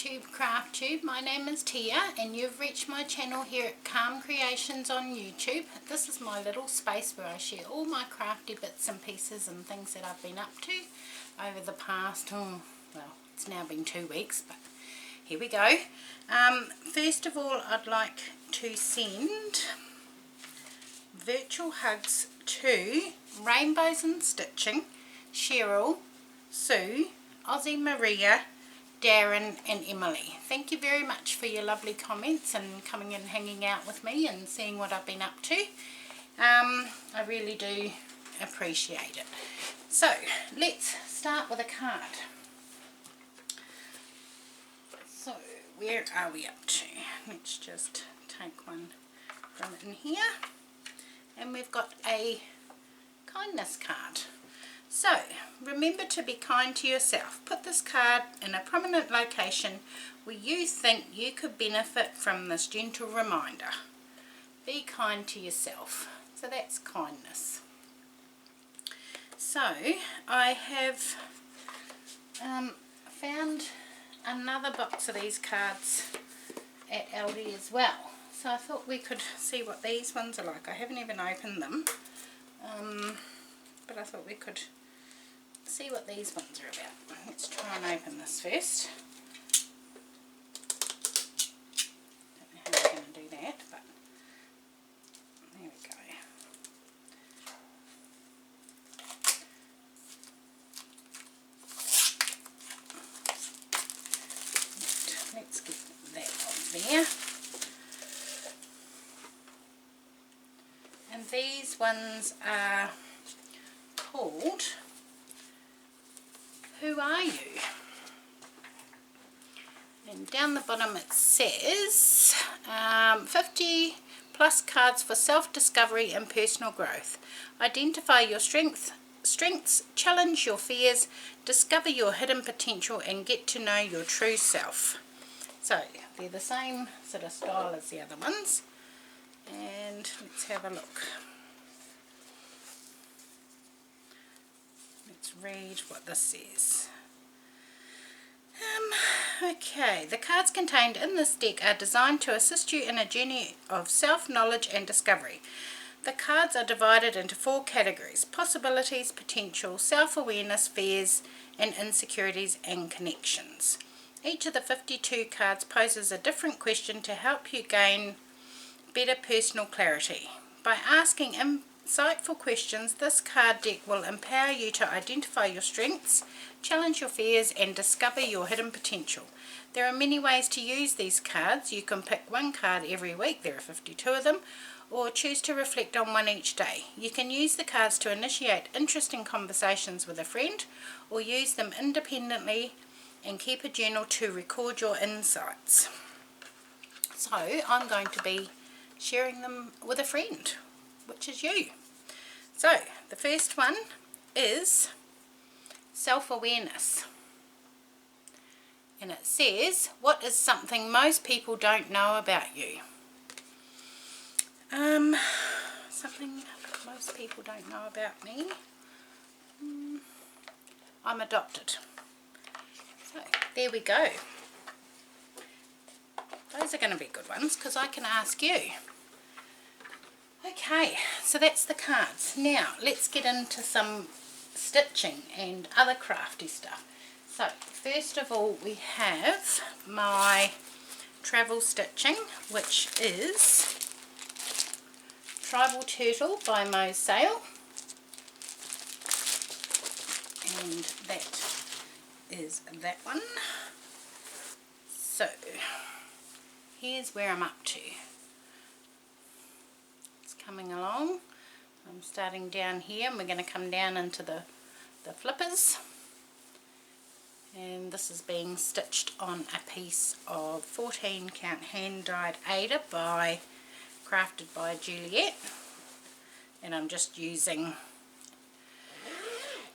YouTube, Craft Tube. My name is Tia and you've reached my channel here at Calm Creations on YouTube. This is my little space where I share all my crafty bits and pieces and things that I've been up to over the past, well, it's now been 2 weeks, but here we go. First of all, I'd like to send virtual hugs to Rainbows and Stitching, Cheryl, Sue, Aussie Maria, Darren and Emily. Thank you very much for your lovely comments and coming and hanging out with me and seeing what I've been up to. I really do appreciate it. So let's start with a card. So where are we up to? Let's just take one from in here, and we've got a kindness card. So, remember to be kind to yourself. Put this card in a prominent location where you think you could benefit from this gentle reminder. Be kind to yourself. So that's kindness. So, I have found another box of these cards at Aldi as well. So I thought we could see what these ones are like. I haven't even opened them. But I thought we could see what these ones are about. Let's try and open this first. Don't know how we're going to do that, but there we go. Right, let's get that off there. And these ones are called Who Are You? And down the bottom it says 50 plus cards for self-discovery and personal growth. Identify your strengths, challenge your fears, discover your hidden potential and get to know your true self. So they're the same sort of style as the other ones. And let's have a look. Let's read what this says. Okay, the cards contained in this deck are designed to assist you in a journey of self-knowledge and discovery. The cards are divided into 4 categories: possibilities, potential, self-awareness, fears, and insecurities and connections. Each of the 52 cards poses a different question to help you gain better personal clarity. By asking insightful questions, this card deck will empower you to identify your strengths, challenge your fears, and discover your hidden potential. There are many ways to use these cards. You can pick one card every week, there are 52 of them, or choose to reflect on one each day. You can use the cards to initiate interesting conversations with a friend, or use them independently and keep a journal to record your insights. So I'm going to be sharing them with a friend, which is you. So the first one is self-awareness, and it says, what is something most people don't know about you? Something most people don't know about me. I'm adopted. So there we go. Those are going to be good ones because I can ask you. Okay, so that's the cards. Now let's get into some stitching and other crafty stuff. So first of all we have my travel stitching, which is Tribal Turtle by Mo Sale, and that is that one. So here's where I'm up to. Coming along. I'm starting down here and we're going to come down into the flippers, and this is being stitched on a piece of 14 count hand dyed Ada crafted by Juliet, and I'm just using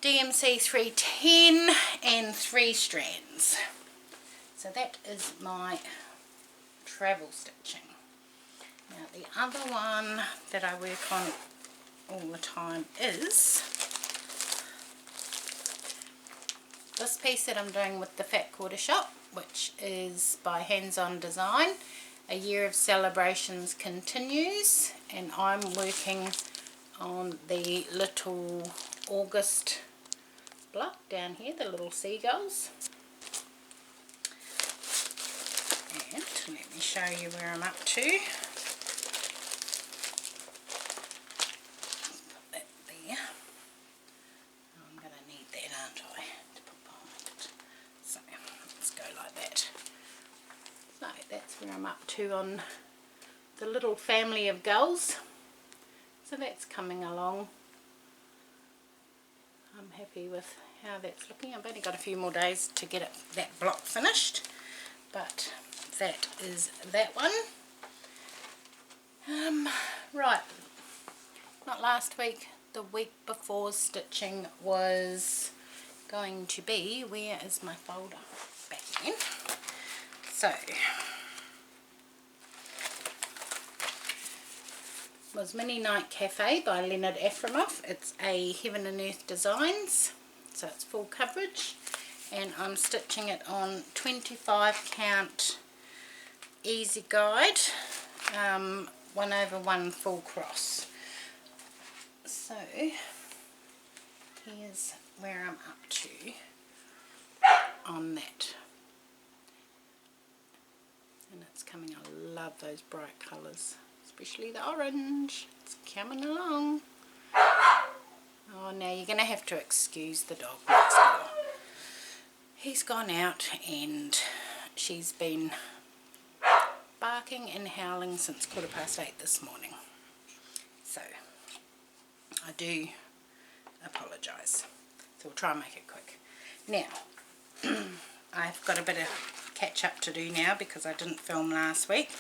DMC 310 and 3 strands. So that is my travel stitching. Now the other one that I work on all the time is this piece that I'm doing with the Fat Quarter Shop. which is by Hands On Design. A Year of Celebrations continues, and I'm working on the little August block down here, the little seagulls. And let me show you where I'm up to. Put that there. I'm going to need that, aren't I, to put behind it. So let's go like that. So that's where I'm up to on the little family of gulls. So that's coming along. I'm happy with how that's looking. I've only got a few more days to get that block finished, but that is that one. Right, not last week, the week before stitching was going to be, where is my folder? Back in. So, was Mini Night Cafe by Leonard Ephraimouf. It's a Heaven and Earth Designs, so it's full coverage, and I'm stitching it on 25 count easy guide, 1/1 full cross. So here's where I'm up to on that, and it's coming. I love those bright colours, especially the orange. It's coming along. Oh, now you're going to have to excuse the dog next door. He's gone out and she's been barking and howling since 8:15 this morning. So I do apologise. So we'll try and make it quick. Now, I've got a bit of catch up to do now because I didn't film last week.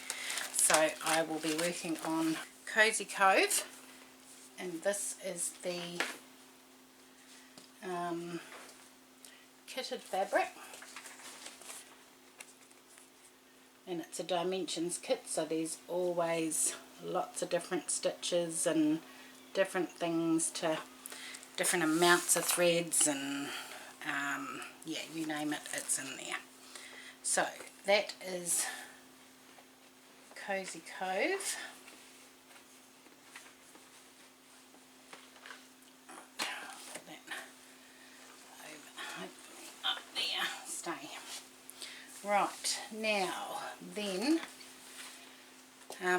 So I will be working on Cozy Cove, and this is the kitted fabric, and it's a dimensions kit, so there's always lots of different stitches and different things to different amounts of threads, and yeah, you name it, it's in there. So that is Cozy Cove. Put that over, up there, stay. Right, now then,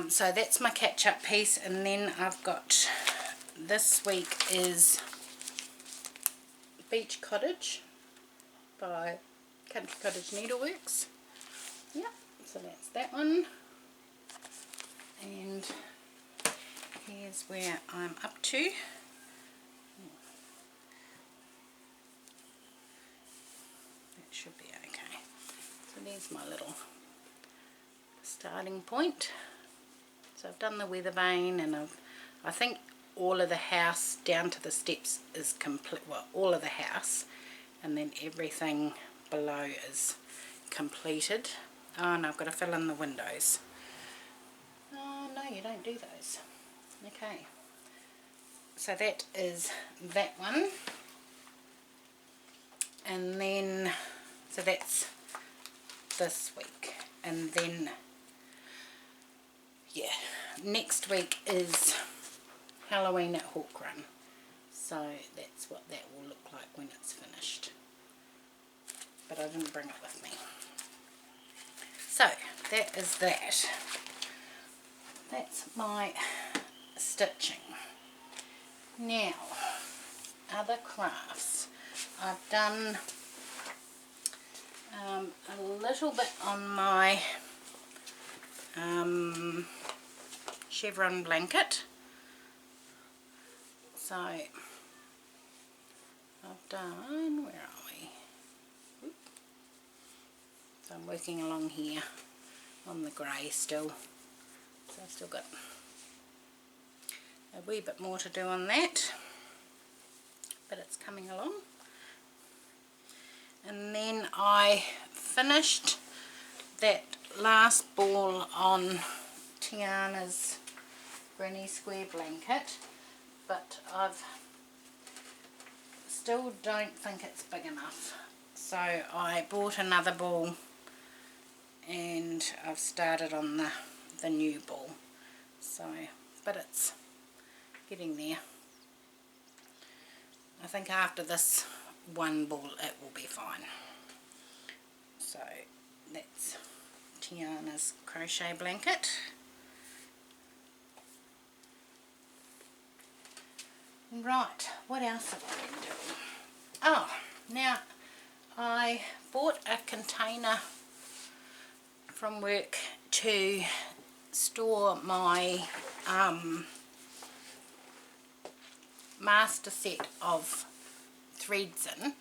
so that's my catch-up piece, and then I've got, this week is Beach Cottage by Country Cottage Needleworks. Yep, so that's that one. And here's where I'm up to. That should be okay. So there's my little starting point. So I've done the weather vane, and I think all of the house down to the steps is complete. Well, all of the house, and then everything below is completed. Oh, and I've got to fill in the windows. Oh no, you don't do those. Okay, so that is that one, and then so that's this week, and then yeah, next week is Halloween at Hawk Run, so that's what that will look like when it's finished, but I didn't bring it with me. So that is that. That's my stitching. Now, other crafts. I've done a little bit on my chevron blanket. So I've done, where are we? Oop. So I'm working along here on the grey still. So I've still got a wee bit more to do on that, but it's coming along. And then I finished that last ball on Tiana's Granny Square blanket, but I've still don't think it's big enough. So I bought another ball and I've started on the new ball, so, but it's getting there. I think after this one ball it will be fine. So that's Tiana's crochet blanket. Right, what else have I been doing? Oh, now I bought a container from work to store my master set of threads in.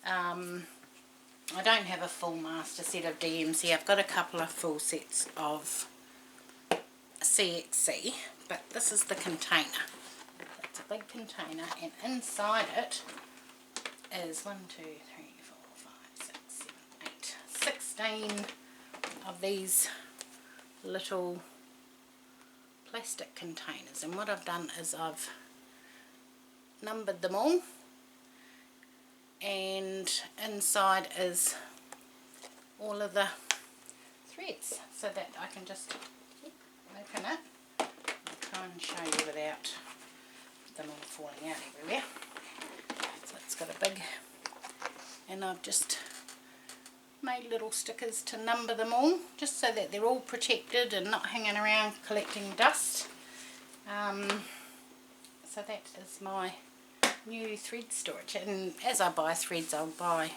I don't have a full master set of DMC. I've got a couple of full sets of CXC, but this is the container. It's a big container, and inside it is 1, 2, 3, 4, 5, 6, 7, 8, 16 of these little plastic containers. And what I've done is I've numbered them all, and inside is all of the threads, so that I can just open it. I'll try and show you without them all falling out everywhere. So it's got a big, and I've just made little stickers to number them all, just so that they're all protected and not hanging around collecting dust. So that is my new thread storage, and as I buy threads I'll buy,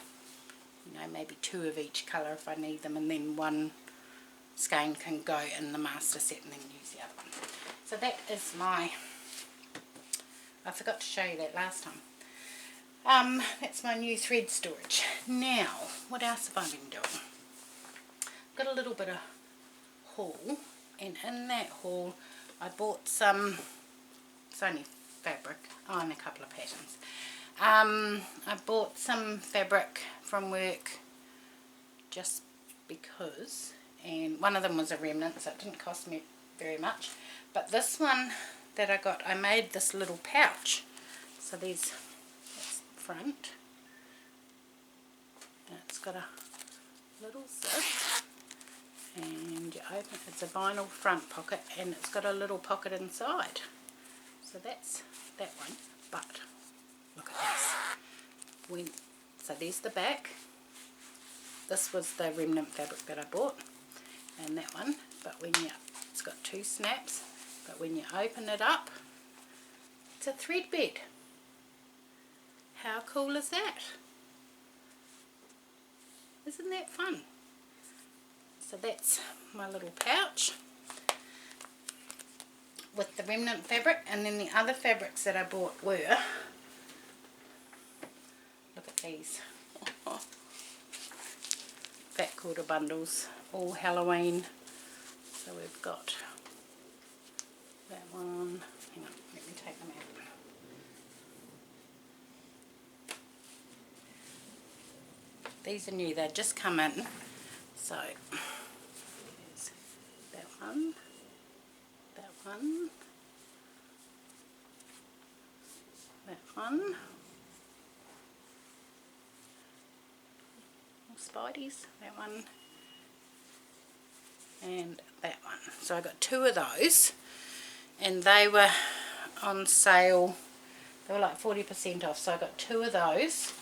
you know, maybe 2 of each colour if I need them, and then one skein can go in the master set and then use the other one. So that is my, I forgot to show you that last time. That's my new thread storage. Now, what else have I been doing? Got a little bit of haul, and in that haul I bought some, it's only fabric, and a couple of patterns. I bought some fabric from work just because, and one of them was a remnant, so it didn't cost me very much, but this one that I got, I made this little pouch. So that's the front, and it's got a little zip, and you open it, it's a vinyl front pocket, and it's got a little pocket inside. So that's that one, but look at this. So there's the back. This was the remnant fabric that I bought, and that one. But when you, it's got 2 snaps. But when you open it up, it's a thread bed. How cool is that? Isn't that fun? So that's my little pouch with the remnant fabric, and then the other fabrics that I bought were, look at these, fat quarter bundles, all Halloween. So we've got that one, hang on, let me take them out. These are new, they've just come in, so there's that one, that one, that one, Spideys, that one, and that one. So I got 2 of those, and they were on sale, they were like 40% off, so I got 2 of those,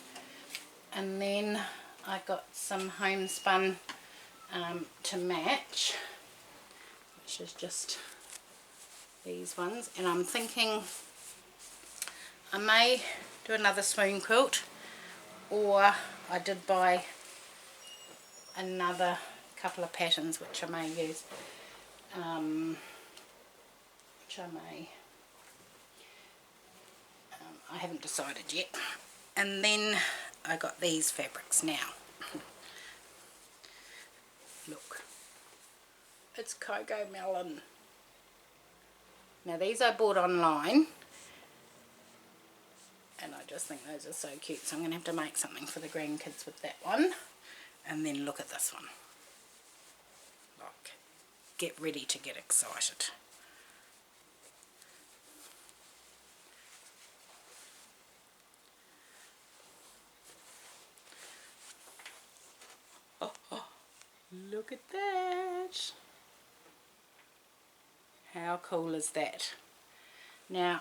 and then I got some homespun to match, which is just these ones, and I'm thinking I may do another swoon quilt, or I did buy another couple of patterns which I may use, I haven't decided yet. And then I got these fabrics now. Look, it's Cocoa Melon. Now these I bought online, and I just think those are so cute, so I'm going to have to make something for the grandkids with that one. And then look at this one. Look, get ready to get excited. Look at that. How cool is that? Now,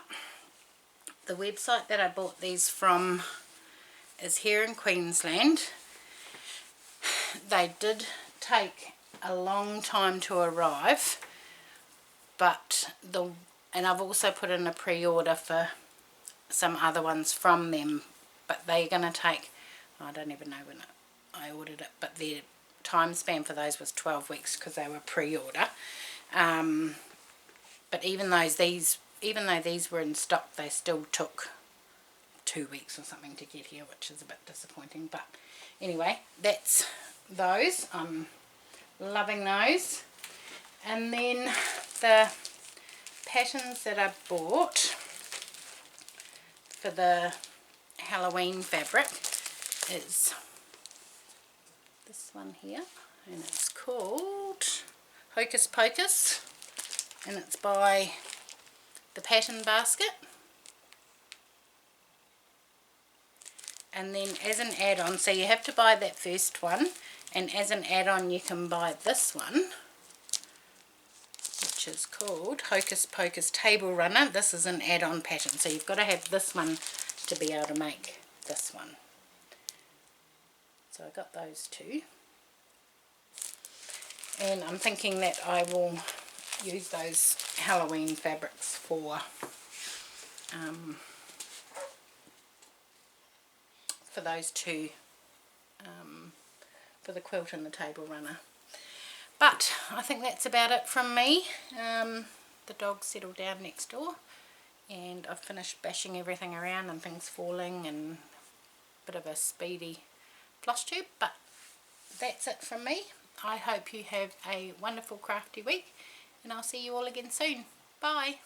the website that I bought these from is here in Queensland. They did take a long time to arrive, but and I've also put in a pre-order for some other ones from them, but they're going to take, I don't even know when I ordered it, but their time span for those was 12 weeks because they were pre-order. But even though these were in stock, they still took 2 weeks or something to get here, which is a bit disappointing. But anyway, that's those. I'm loving those. And then the patterns that I bought for the Halloween fabric is this one here, and it's called Hocus Pocus, and it's by the Pattern Basket. And then as an add-on, so you have to buy that first one, and as an add-on you can buy this one, which is called Hocus Pocus Table Runner. This is an add-on pattern, so you've got to have this one to be able to make this one. So I got those two, and I'm thinking that I will use those Halloween fabrics for those two, for the quilt and the table runner. But I think that's about it from me. The dog settled down next door, and I've finished bashing everything around and things falling, and a bit of a speedy floss tube. But that's it from me. I hope you have a wonderful crafty week, and I'll see you all again soon. Bye.